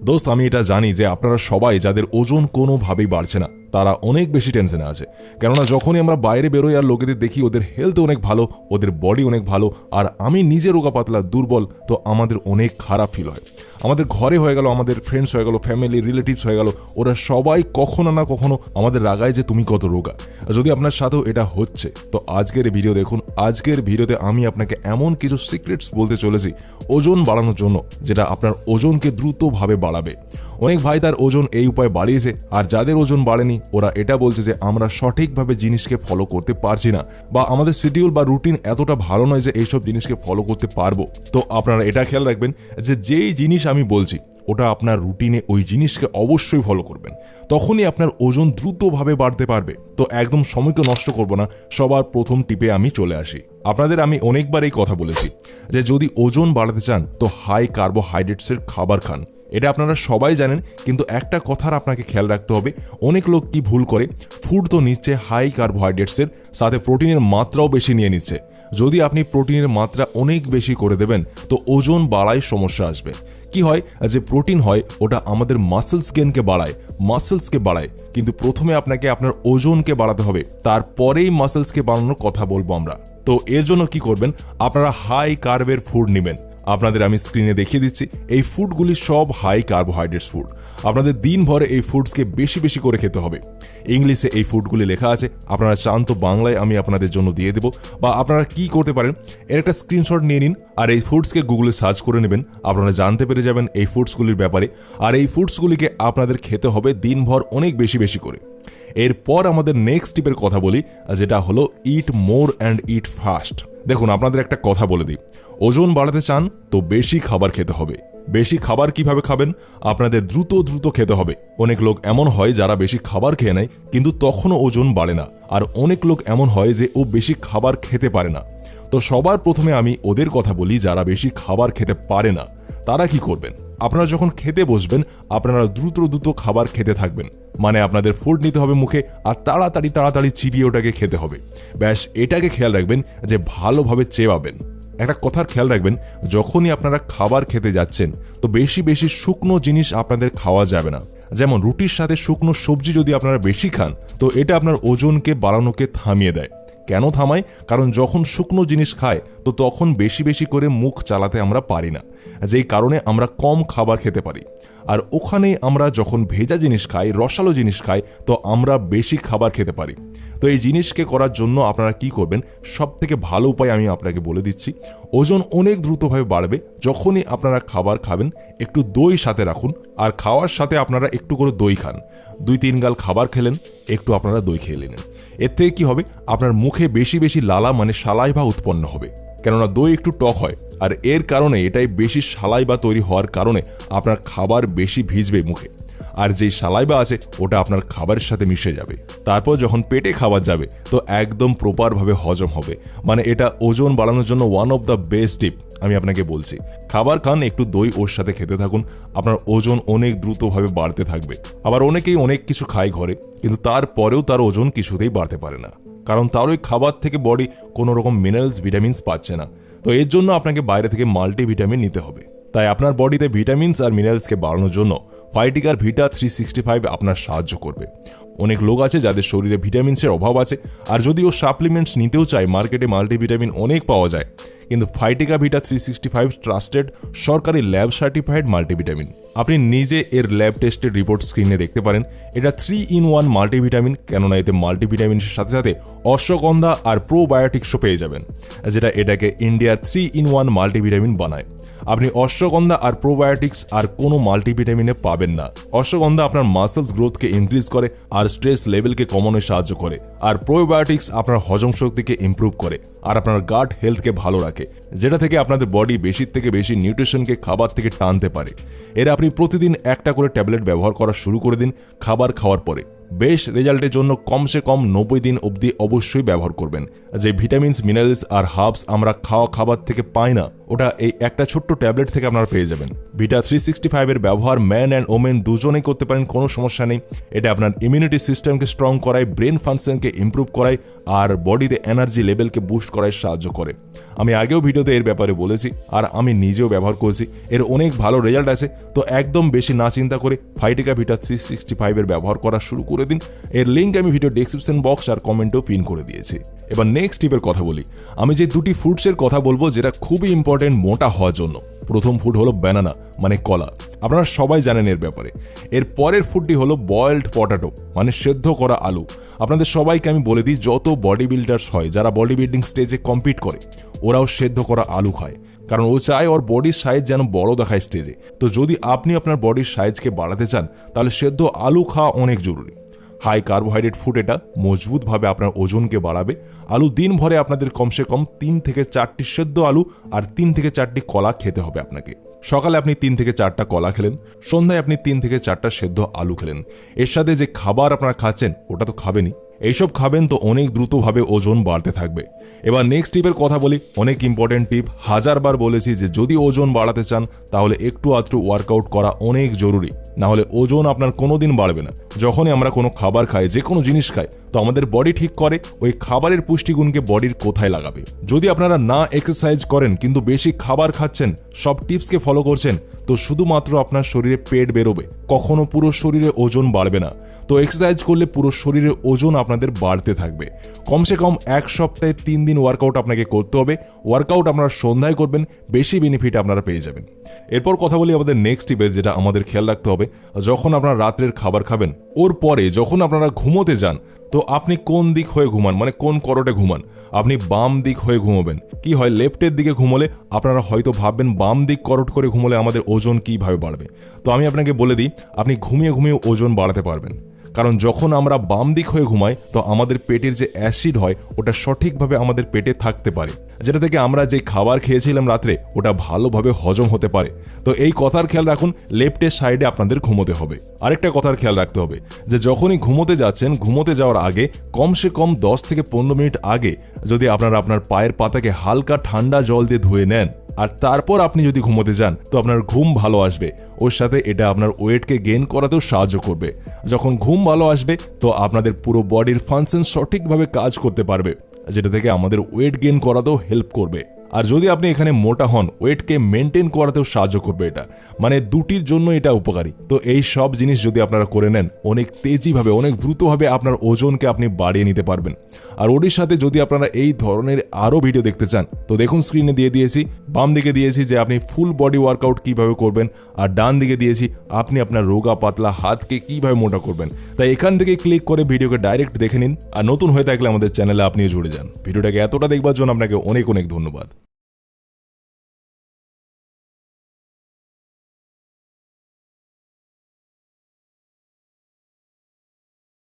দোস্ত, আমি এটা জানি যে আপনারা সবাই যাদের ওজন কোনোভাবেই বাড়ছে না তারা অনেক বেশি টেনশনে আছে। কেননা যখনই আমরা বাইরে বেরোই আর লোকেদের দেখি ওদের হেলথ অনেক ভালো, ওদের বডি অনেক ভালো, আর আমি নিজে রোগা পাতলা দুর্বল, তো আমাদের অনেক খারাপ ফিল হয়। আমাদের ঘরে হয়ে গেল, আমাদের ফ্রেন্ডস হয়ে গেল, ফ্যামিলি রিলেটিভস হয়ে গেল, ওরা সবাই কখনো না কখনো আমাদের রাগায় যে তুমি কত রোগা। যদি আপনার সাথেও এটা হচ্ছে তো আজকের ভিডিও দেখুন। আজকের ভিডিওতে আমি আপনাকে এমন কিছু সিক্রেটস বলতে চলেছি ওজন বাড়ানোর জন্য, যেটা আপনার ওজনকে দ্রুতভাবে বাড়াবে। অনেক ভাই তার ওজন এই উপায়ে বাড়িয়েছে, আর যাদের ওজন বাড়েনি ওরা এটা বলছে যে আমরা সঠিকভাবে জিনিসকে ফলো করতে পারছি না, বা আমাদের শিডিউল বা রুটিন এতটা ভালো নয় যে এইসব জিনিসকে ফলো করতে পারবো। তো আপনারা এটা খেয়াল রাখবেন যে যেই জিনিস আমি বলছি ওটা আপনার রুটিনে ওই জিনিসকে অবশ্যই ফলো করবেন, তখনই আপনার ওজন দ্রুতভাবে বাড়তে পারবে। তো একদম সময়কে নষ্ট করব না, সবার প্রথম টিপে আমি চলে আসি। আপনাদের আমি অনেকবার এই কথা বলেছি যে যদি ওজন বাড়াতে চান তো হাই কার্বোহাইড্রেটসের খাবার খান। এটা আপনারা সবাই জানেন, কিন্তু একটা কথার আপনাকে খেয়াল রাখতে হবে। অনেক লোক কি ভুল করে, ফুড তো নিচ্ছে হাই কার্বোহাইড্রেটসের, সাথে প্রোটিনের মাত্রাও বেশি নিয়ে নিচ্ছে। যদি আপনি প্রোটিনের মাত্রা অনেক বেশি করে দেবেন তো ওজন বাড়ায় সমস্যা আসবে। কি হয় যে প্রোটিন হয় ওটা আমাদের মাসেলস গেনকে বাড়ায়, কিন্তু প্রথমে আপনাকে আপনার ওজনকে বাড়াতে হবে, তারপরেই মাসেলসকে বাড়ানোর কথা বলবো আমরা। তো এর জন্য কি করবেন, আপনারা হাই কার্বের ফুড নেবেন। আপনাদের আমি স্ক্রিনে দেখিয়ে দিচ্ছি, এই ফুডগুলি সব হাই কার্বোহাইড্রেটস ফুড। আপনাদের দিনভরে এই ফুডসকে বেশি বেশি করে খেতে হবে। ইংলিশে এই ফুডগুলি লেখা আছে, আপনারা চান তো বাংলায় আমি আপনাদের জন্য দিয়ে দেবো, বা আপনারা কি করতে পারেন, এর একটা স্ক্রিনশট নিয়ে নিন আর এই ফুডসকে গুগলে সার্চ করে নেবেন। আপনারা জানতে পেরে যাবেন এই ফুডসগুলির ব্যাপারে, আর এই ফুডসগুলিকে আপনাদের খেতে হবে দিনভর অনেক বেশি বেশি করে। এরপর আমাদের নেক্সট টিপের কথা বলি, যেটা হলো ইট মোর অ্যান্ড ইট ফাস্ট। দেখুন, আপনাদের একটা কথা বলে দিই, ওজন বাড়াতে চান তো বেশি খাবার খেতে হবে। বেশি খাবার কিভাবে খাবেন, আপনাদের দ্রুত খেতে হবে। অনেক লোক এমন হয় যারা বেশি খাবার খেয়ে নেয় কিন্তু তখনও ওজন বাড়ে না, আর অনেক লোক এমন হয় যে ও বেশি খাবার খেতে পারে না। তো সবার প্রথমে আমি ওদের কথা বলি যারা বেশি খাবার খেতে পারে না। তারা কি করবেন, আপনারা যখন খেতে বসবেন আপনারা দ্রুত খাবার খেতে থাকবেন। মানে আপনাদের ফুড নিতে হবে মুখে আর তাড়াতাড়ি চিবিয়ে ওটাকে খেতে হবে। ব্যাস, এটাকে খেয়াল রাখবেন যে ভালোভাবে চেবাবেন। একটা কথার খেয়াল রাখবেন, যখনই আপনারা খাবার খেতে যাচ্ছেন তো বেশি শুকনো জিনিস আপনাদের খাওয়া যাবে না। যেমন রুটির সাথে শুকনো সবজি যদি আপনারা বেশি খান তো এটা আপনার ওজনকে বাড়ানোকে থামিয়ে দেয়। কেন থামায়? কারণ যখন শুকনো জিনিস খায় তো তখন বেশি করে মুখ চালাতে আমরা পারি না, যেই কারণে আমরা কম খাবার খেতে পারি। আর ওখানে আমরা যখন ভেজা জিনিস খাই, রসালো জিনিস খাই, তো আমরা বেশি খাবার খেতে পারি। তো এই জিনিসকে করার জন্য আপনারা কি করবেন, সব থেকে ভালো উপায় আমি আপনাকে বলে দিচ্ছি। ওজন অনেক দ্রুতভাবে বাড়বে যখনই আপনারা খাবার খাবেন একটু দই সাথে রাখুন, আর খাওয়ার সাথে আপনারা একটু করে দই খান। 2-3 গাল খাবার খেলেন, একটু আপনারা দই খেয়ে নিলেন। এর থেকে কি হবে, আপনার মুখে বেশি লালা মানে সালাইভা উৎপন্ন হবে। কেননা দই একটু টক হয়, আর এর কারণে এটাই বেশি সালাইভা তৈরি হওয়ার কারণে আপনার খাবার বেশি ভিজবে মুখে, আর যেই সালাইভা আছে ওটা আপনার খাবারের সাথে মিশে যাবে। তারপর যখন পেটে খাবার যাবে তো একদম প্রপারভাবে হজম হবে। মানে এটা ওজন বাড়ানোর জন্য ওয়ান অফ দ্য বেস্ট টিপ আমি আপনাকে বলছি। খাবার খান, একটু দই ওর সাথে খেতে থাকুন, আপনার ওজন অনেক দ্রুতভাবে বাড়তে থাকবে। আবার অনেকেই অনেক কিছু খায় ঘরে, কিন্তু তারপরেও তার ওজন কিছুতেই বাড়তে পারে না, কারণ তার ওই খাবার থেকে বডি কোনো রকম মিনারেলস ভিটামিনস পাচ্ছে না। তো এর জন্য আপনাকে বাইরে থেকে মাল্টিভিটামিন নিতে হবে। তাই আপনার বডিতে ভিটামিনস আর মিনারেলসকে বাড়ানোর জন্য ফাইটিকার ভিটা 365 আপনার সাহায্য করবে। অনেক লোক আছে যাদের শরীরে ভিটামিনসের অভাব আছে, আর যদি ও সাপ্লিমেন্টস নিতেও চায় মার্কেটে মাল্টিভিটামিন অনেক পাওয়া যায়, কিন্তু ফাইটিকা ভিটা 365 ট্রাস্টেড সরকারি ল্যাব সার্টিফাইড মাল্টিভিটামিন। আপনি নিজে এর ল্যাব টেস্টের রিপোর্ট স্ক্রিনে দেখতে পারেন। এটা 3-in-1 মাল্টিভিটামিন, কেননা এতে মাল্টিভিটামিনের সাথে সাথে অশ্বগন্ধা আর প্রোবায়োটিক্সও পেয়ে যাবেন, যেটা এটাকে ইন্ডিয়ার 3-in-1 মাল্টিভিটামিন বানায়। আপনি অশ্বগন্ধা আর প্রোবায়োটিক্স আর কোনো মাল্টিভিটামিনে পাবেন না। অশ্বগন্ধা আপনার মাসেলস গ্রোথকে ইনক্রিজ করে আর স্ট্রেস লেভেলকে কমানোয় সাহায্য করে, আর প্রোবায়োটিক্স আপনার হজম শক্তিকে ইমপ্রুভ করে আর আপনার গাট হেলথকে ভালো রাখে, যেটা থেকে আপনাদের বডি বেশির থেকে বেশি নিউট্রিশনকে খাবার থেকে টানতে পারে। এরা আপনি প্রতিদিন একটা করে ট্যাবলেট ব্যবহার করা শুরু করে দিন খাবার খাওয়ার পরে। বেশ রেজাল্টের জন্য কমসে কম 90 দিন অবধি অবশ্যই ব্যবহার করবেন। যে ভিটামিনস, মিনারেলস আর হার্বস আমরা খাওয়া খাবার থেকে পাই না, ওটা এই একটা ছোট্ট ট্যাবলেট থেকে আপনারা পেয়ে যাবেন। ভিটা 365 এর ব্যবহার ম্যান অ্যান্ড ওমেন দুজনেই করতে পারেন, কোনো সমস্যা নেই। এটা আপনার ইমিউনিটি সিস্টেমকে স্ট্রং করায়, ব্রেন ফাংশনকে ইমপ্রুভ করায় আর বডিতে এনার্জি লেভেলকে বুস্ট করায় সাহায্য করে। আমি আগেও ভিডিওতে এর ব্যাপারে বলেছি আর আমি নিজেও ব্যবহার করছি, এর অনেক ভালো রেজাল্ট আছে। তো একদম বেশি না চিন্তা করে ফাইটিকা ভিটা 365 এর ব্যবহার করা শুরু করে দিন। এর লিঙ্ক আমি ভিডিও ডেসক্রিপশন বক্স আর কমেন্টেও পিন করে দিয়েছি। এবার নেক্সট টিপের কথা বলি। আমি যে দুটি ফ্রুটসের কথা বলবো যেটা খুবই ইম্পর্টেন্ট মোটা হওয়ার জন্য। প্রথম ফুড হলো ব্যানানা মানে কলা, আপনারা সবাই জানেন এর ব্যাপারে। এর পরের ফুডটি হলো বয়েলড পটাটো মানে সেদ্ধ করা আলু। আপনাদের সবাইকে আমি বলে দিই, যত বডি বিল্ডার্স হয় যারা বডি বিল্ডিং স্টেজে কম্পিট করে, ওরাও সেদ্ধ করা আলু খায়, কারণ ও চায় ওর বডির সাইজ যেন বড় দেখায় স্টেজে। তো যদি আপনি আপনার বডির সাইজকে বাড়াতে চান তাহলে সেদ্ধ আলু খাওয়া অনেক জরুরি। হাই কার্বোহাইড্রেট ফুড, এটা মজবুতভাবে আপনার ওজনকে বাড়াবে। আলু দিন ভরে আপনাদের কমসে কম 3 থেকে 4টি সেদ্ধ আলু আর 3 থেকে 4টি কলা খেতে হবে আপনাকে। সকালে আপনি 3 থেকে 4টা কলা খেলেন, সন্ধ্যায় আপনি 3 থেকে 4টা সেদ্ধ আলু খেলেন। এর সাথে যে খাবার আপনারা খাচ্ছেন ওটা তো খাবেনই, এইসব খাবেন তো অনেক দ্রুতভাবে ওজন বাড়তে থাকবে। এবার নেক্সট টিপের কথা বলি, অনেক ইম্পর্টেন্ট টিপ। হাজারবার বলেছি যে যদি ওজন বাড়াতে চান তাহলে একটু আধটু ওয়ার্কআউট করা অনেক জরুরি, না হলে ওজন আপনার কোনোদিন বাড়বে না। যখনই আমরা কোনো খাবার খাই, যে কোনো জিনিস খাই, তো আমাদের বডি ঠিক করে ওই খাবারের পুষ্টিগুণকে বডির কোথায় লাগাবে। যদি আপনারা না এক্সারসাইজ করেন কিন্তু বেশি খাবার খাচ্ছেন, সব টিপসকে ফলো করছেন, তো শুধুমাত্র আপনার শরীরে পেট বেরোবে, কখনো পুরো শরীরে ওজন বাড়বে না। তো এক্সারসাইজ করলে পুরো শরীরের ওজন আপনাদের বাড়তে থাকবে। কমসে কম 1 সপ্তাহে 3 দিন ওয়ার্কআউট আপনাকে করতে হবে। ওয়ার্কআউট আপনারা সন্ধ্যায় করবেন, বেশি বেনিফিট আপনারা পেয়ে যাবেন। এরপর কথা বলি আমাদের নেক্সট টিপে, যেটা আমাদের খেয়াল রাখতে হবে। যখন আপনারা রাত্রের খাবার খাবেন, ওর পরে যখন আপনারা ঘুমোতে যান, তো আপনি কোন দিক হয়ে ঘুমান, মানে কোন করোটে ঘুমান? আপনি বাম দিক হয়ে ঘুমোবেন। কি হয়, লেফটের দিকে ঘুমোলে আপনারা হয়তো ভাববেন বাম দিক করোট করে ঘুমোলে আমাদের ওজন কিভাবে বাড়বে। তো আমি আপনাকে বলে দিই, আপনি ঘুমিয়ে ঘুমিয়ে ওজন বাড়াতে পারবেন। কারণ যখন আমরা বাম দিক হয়ে ঘুমাই তো আমাদের পেটের যে অ্যাসিড হয় ওটা সঠিকভাবে আমাদের পেটে থাকতে পারে, যেটা থেকে আমরা যে খাবার খেয়েছিলাম রাত্রে ওটা ভালোভাবে হজম হতে পারে। তো এই কথার খেয়াল রাখুন, লেফটের সাইডে আপনাদের ঘুমোতে হবে। আরেকটা কথার খেয়াল রাখতে হবে যে যখনই ঘুমোতে যাচ্ছেন, ঘুমোতে যাওয়ার আগে কমসে কম 10 থেকে 15 মিনিট আগে যদি আপনারা আপনার পায়ের পাতাকে হালকা ঠান্ডা জল দিয়ে ধুয়ে নেন আর তারপর আপনি যদি ঘুমোতে যান, তো আপনার ঘুম ভালো আসবে। ওর সাথে এটা আপনার ওয়েটকে গেইন করাতেও সাহায্য করবে। যখন ঘুম ভালো আসবে তো আপনাদের পুরো বডির ফাংশন সঠিকভাবে কাজ করতে পারবে, যেটা থেকে আমাদের ওয়েট গেইন করাতেও হেল্প করবে। আর যদি আপনি এখানে মোটা হন, ওয়েটকে মেনটেন করাতেও সাহায্য করবে এটা, মানে দুটির জন্য এটা উপকারী। তো এই সব জিনিস যদি আপনারা করে নেন, অনেক তেজিভাবে, অনেক দ্রুতভাবে আপনার ওজনকে আপনি বাড়িয়ে নিতে পারবেন। আর ওটির সাথে যদি আপনারা এই ধরনের আরও ভিডিও দেখতে চান, তো দেখুন স্ক্রিনে দিয়ে দিয়েছি। বাম দিকে দিয়েছি যে আপনি ফুল বডি ওয়ার্কআউট কিভাবে করবেন, আর ডান দিকে দিয়েছি আপনি আপনার রোগা পাতলা হাতকে কিভাবে মোটা করবেন। তাই এখান থেকে ক্লিক করে ভিডিওকে ডাইরেক্ট দেখে নিন। আর নতুন হয়ে থাকলে আমাদের চ্যানেলে আপনিও জুড়ে যান। ভিডিওটাকে এতটা দেখবার জন্য আপনাকে অনেক অনেক ধন্যবাদ।